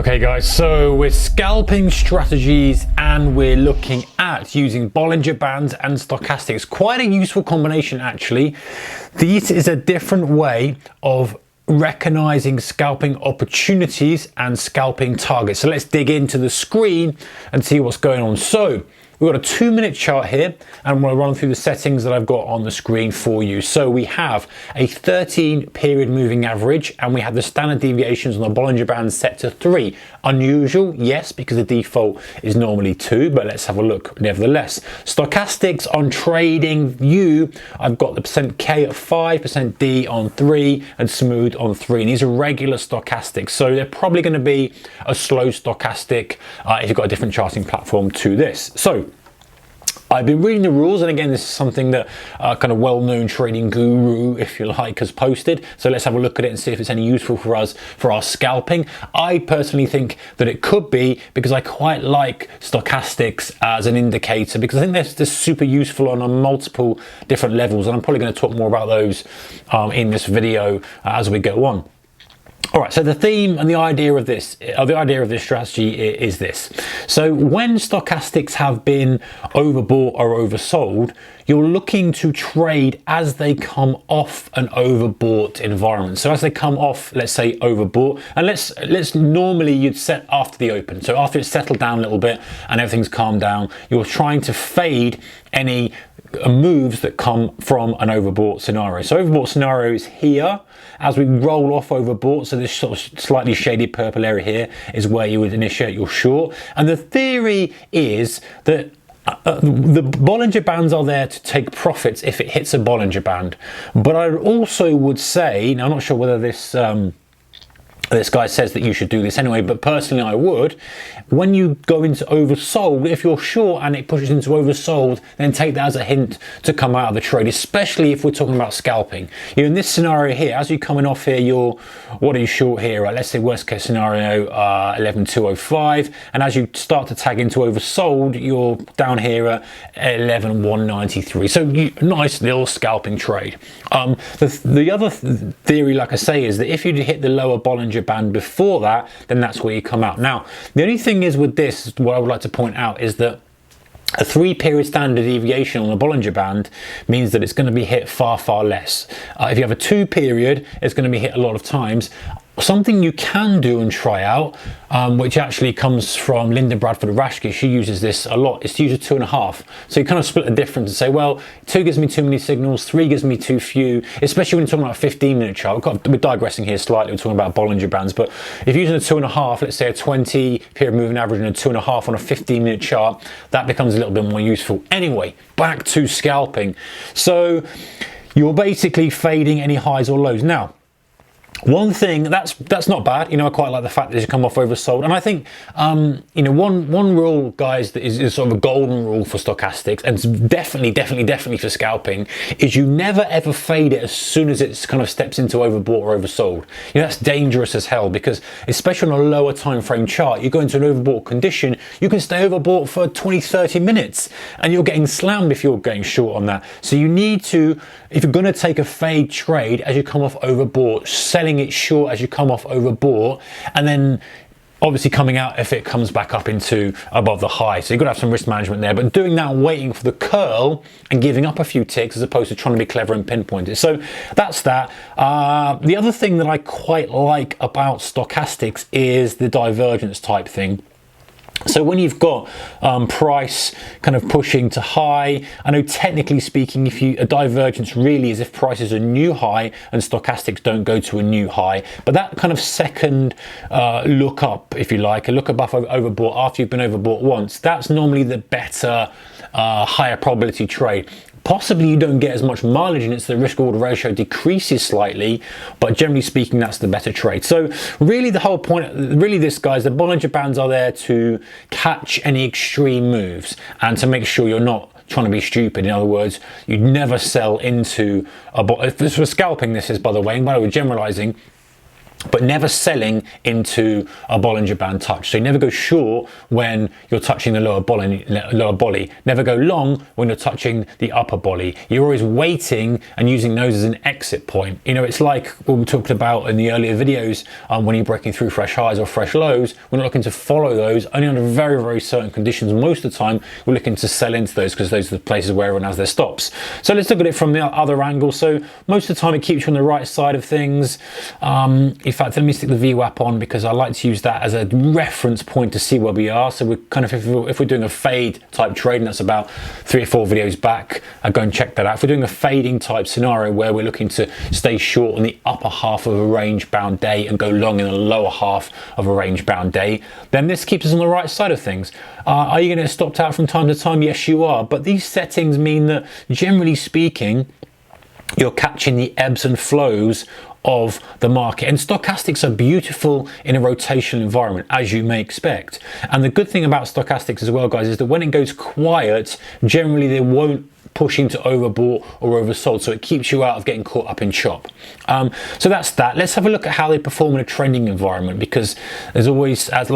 Okay guys, so we're scalping strategies and we're looking at using Bollinger Bands and Stochastics. Quite a useful combination actually. This is a different way of recognizing scalping opportunities and scalping targets. So let's dig into the screen and see what's going on. So we've got a 2-minute chart here and I'm going to run through the settings that I've got on the screen for you. So we have a 13 period moving average and we have the standard deviations on the Bollinger Band set to 3. Unusual, yes, because the default is normally 2, but let's have a look nevertheless. Stochastics on trading view, I've got the %K at 5, %D on 3 and smooth on 3. And these are regular stochastics. So they're probably going to be a slow stochastic if you've got a different charting platform to this. So I've been reading the rules, and again, this is something that kind of well-known trading guru, if you like, has posted. So let's have a look at it and see if it's any useful for us for our scalping. I personally think that it could be, because I quite like stochastics as an indicator, because I think they're super useful on multiple different levels, and I'm probably going to talk more about those in this video as we go on. All right, so the theme and the idea of this strategy is this. So when stochastics have been overbought or oversold, you're looking to trade as they come off an overbought environment. So as they come off, let's say overbought, and let's normally you'd set after the open. So after it's settled down a little bit and everything's calmed down, you're trying to fade any moves that come from an overbought scenario. So overbought scenario is here. As we roll off overbought, so this sort of slightly shaded purple area here is where you would initiate your short. And the theory is that the Bollinger Bands are there to take profits if it hits a Bollinger Band. But I also would say, now I'm not sure whether this guy says that you should do this anyway, but personally I would. When you go into oversold, if you're short and it pushes into oversold, then take that as a hint to come out of the trade, especially if we're talking about scalping. You know, in this scenario here, as you're coming off here, what are you short here? Right? Let's say worst case scenario, 11,205, and as you start to tag into oversold, you're down here at 11,193. So nice little scalping trade. The other theory, like I say, is that if you hit the lower Bollinger Band before that, then that's where you come out. Now, the only thing is with this, what I would like to point out is that a 3-period standard deviation on the Bollinger Band means that it's going to be hit far, far less. If you have a 2-period, it's going to be hit a lot of times. Something you can do and try out, which actually comes from Linda Bradford-Rashke, she uses this a lot, is to use a 2.5. So you kind of split the difference and say, well, 2 gives me too many signals, 3 gives me too few, especially when you're talking about a 15-minute chart. We're digressing here slightly, we're talking about Bollinger Bands, but if you're using a 2.5, let's say a 20-period moving average and a 2.5 on a 15-minute chart, that becomes a little bit more useful. Anyway, back to scalping. So you're basically fading any highs or lows. Now, one thing that's not bad, you know, I quite like the fact that you come off oversold, and I think you know, one rule, guys, that is sort of a golden rule for stochastics, and it's definitely for scalping, is you never ever fade it as soon as it's kind of steps into overbought or oversold. You know, that's dangerous as hell, because especially on a lower time frame chart, you go into an overbought condition, you can stay overbought for 20-30 minutes and you're getting slammed if you're getting short on that. So you need to, if you're going to take a fade trade as you come off overbought, selling it short as you come off overbought, and then obviously coming out if it comes back up into above the high. So you've got to have some risk management there, but doing that, waiting for the curl and giving up a few ticks as opposed to trying to be clever and pinpoint it. So that's that. The other thing that I quite like about stochastics is the divergence type thing. So when you've got price kind of pushing to high, I know technically speaking, if a divergence really is if price is a new high and stochastics don't go to a new high, but that kind of second look up, if you like, a look above overbought after you've been overbought once, that's normally the better, higher probability trade. Possibly you don't get as much mileage in it, so the risk reward ratio decreases slightly, but generally speaking, that's the better trade. So really the whole point, really this, guys, the Bollinger Bands are there to catch any extreme moves and to make sure you're not trying to be stupid. In other words, you never sell into a, if this was scalping, this is, by the way, and by the way, generalizing, but never selling into a Bollinger Band touch. So you never go short when you're touching the lower bolly, never go long when you're touching the upper bolly. You're always waiting and using those as an exit point. You know, it's like what we talked about in the earlier videos when you're breaking through fresh highs or fresh lows. We're not looking to follow those, only under very, very certain conditions. Most of the time, we're looking to sell into those because those are the places where everyone has their stops. So let's look at it from the other angle. So most of the time, it keeps you on the right side of things. In fact, let me stick the VWAP on because I like to use that as a reference point to see where we are. So we're kind of, if we're doing a fade type trade, and that's about 3 or 4 videos back, I'll go and check that out. If we're doing a fading type scenario where we're looking to stay short on the upper half of a range bound day and go long in the lower half of a range bound day, then this keeps us on the right side of things. Are you going to get stopped out from time to time? Yes, you are. But these settings mean that, generally speaking, you're catching the ebbs and flows of the market, and stochastics are beautiful in a rotational environment, as you may expect. And the good thing about stochastics as well, guys, is that when it goes quiet, generally they won't push into overbought or oversold, so it keeps you out of getting caught up in chop. So that's that. Let's have a look at how they perform in a trending environment, because there's always, as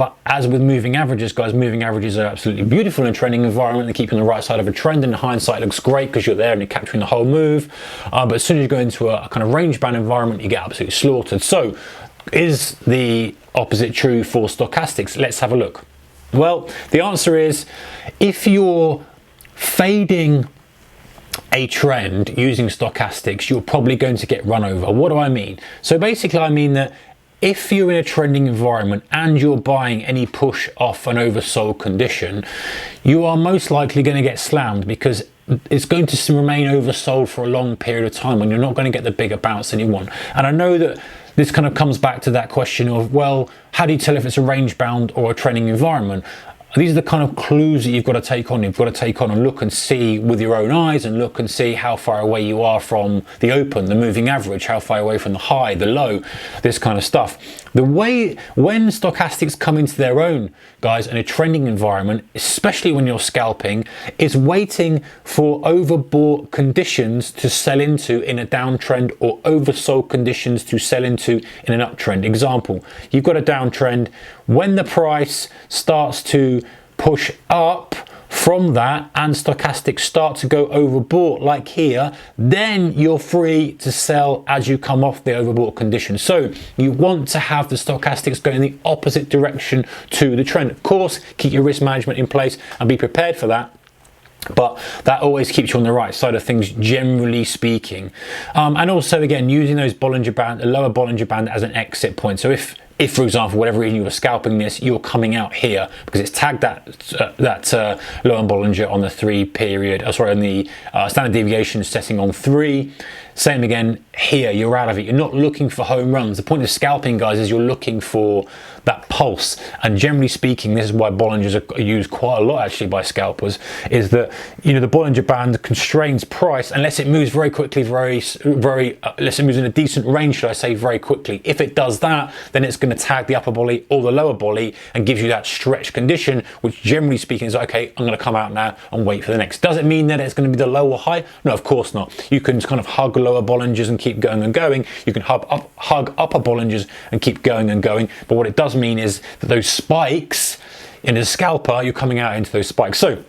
with moving averages, guys, moving averages are absolutely beautiful in a trending environment. They keep you on the right side of a trend, and in hindsight looks great because you're there and you're capturing the whole move. But as soon as you go into a kind of range bound environment, you get absolutely slaughtered. So is the opposite true for stochastics? Let's have a look. Well, the answer is, if you're fading a trend using stochastics, you're probably going to get run over. What do I mean? So basically, I mean that if you're in a trending environment and you're buying any push off an oversold condition, you are most likely going to get slammed, because it's going to remain oversold for a long period of time when you're not going to get the bigger bounce than you want. And I know that this kind of comes back to that question of, well, how do you tell if it's a range bound or a trending environment? These are the kind of clues that you've got to take on. You've got to take on and look and see with your own eyes, and look and see how far away you are from the open, the moving average, how far away from the high, the low, this kind of stuff. The way when stochastics come into their own, guys, in a trending environment, especially when you're scalping, is waiting for overbought conditions to sell into in a downtrend, or oversold conditions to sell into in an uptrend. Example, you've got a downtrend. When the price starts to push up from that and stochastics start to go overbought like here, then you're free to sell as you come off the overbought condition. So you want to have the stochastics go in the opposite direction to the trend. Of course, keep your risk management in place and be prepared for that, but that always keeps you on the right side of things, generally speaking. And also, again, using those Bollinger Band, a lower Bollinger Band, as an exit point. So if for example, whatever reason you were scalping this, you're coming out here because it's tagged that lower Bollinger on the 3 period, on the standard deviation setting on 3. Same again here, you're out of it. You're not looking for home runs. The point of scalping, guys, is you're looking for that pulse. And generally speaking, this is why Bollingers are used quite a lot actually by scalpers, is that, you know, the Bollinger Band constrains price unless it moves very quickly, unless it moves in a decent range, should I say, very quickly. If it does that, then it's going to tag the upper bolly or the lower bolly and gives you that stretch condition, which generally speaking is, okay, I'm going to come out now and wait for the next. Does it mean that it's going to be the lower high? No, of course not. You can kind of hug lower Bollingers and keep going and going. You can hug upper Bollingers and keep going and going. But what it does mean is that those spikes, in a scalper, you're coming out into those spikes. So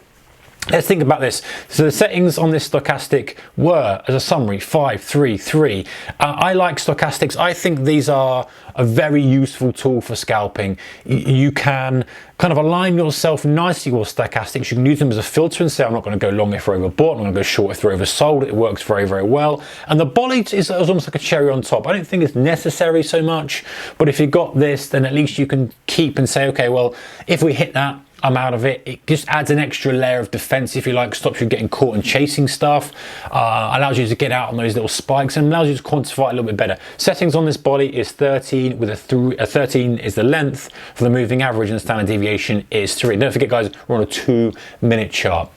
let's think about this. So the settings on this stochastic were, as a summary, 5, 3, 3. I like stochastics. I think these are a very useful tool for scalping. You can kind of align yourself nicely with stochastics. You can use them as a filter and say, I'm not going to go long if they're overbought, I'm going to go short if they're oversold. It works very, very well. And the bolly is almost like a cherry on top. I don't think it's necessary so much, but if you've got this, then at least you can keep and say, okay, well, if we hit that, I'm out of it. It just adds an extra layer of defense, if you like, stops you getting caught and chasing stuff, allows you to get out on those little spikes, and allows you to quantify it a little bit better. Settings on this body is 13, with a 13 is the length for the moving average, and the standard deviation is 3. Don't forget, guys, we're on a 2-minute chart.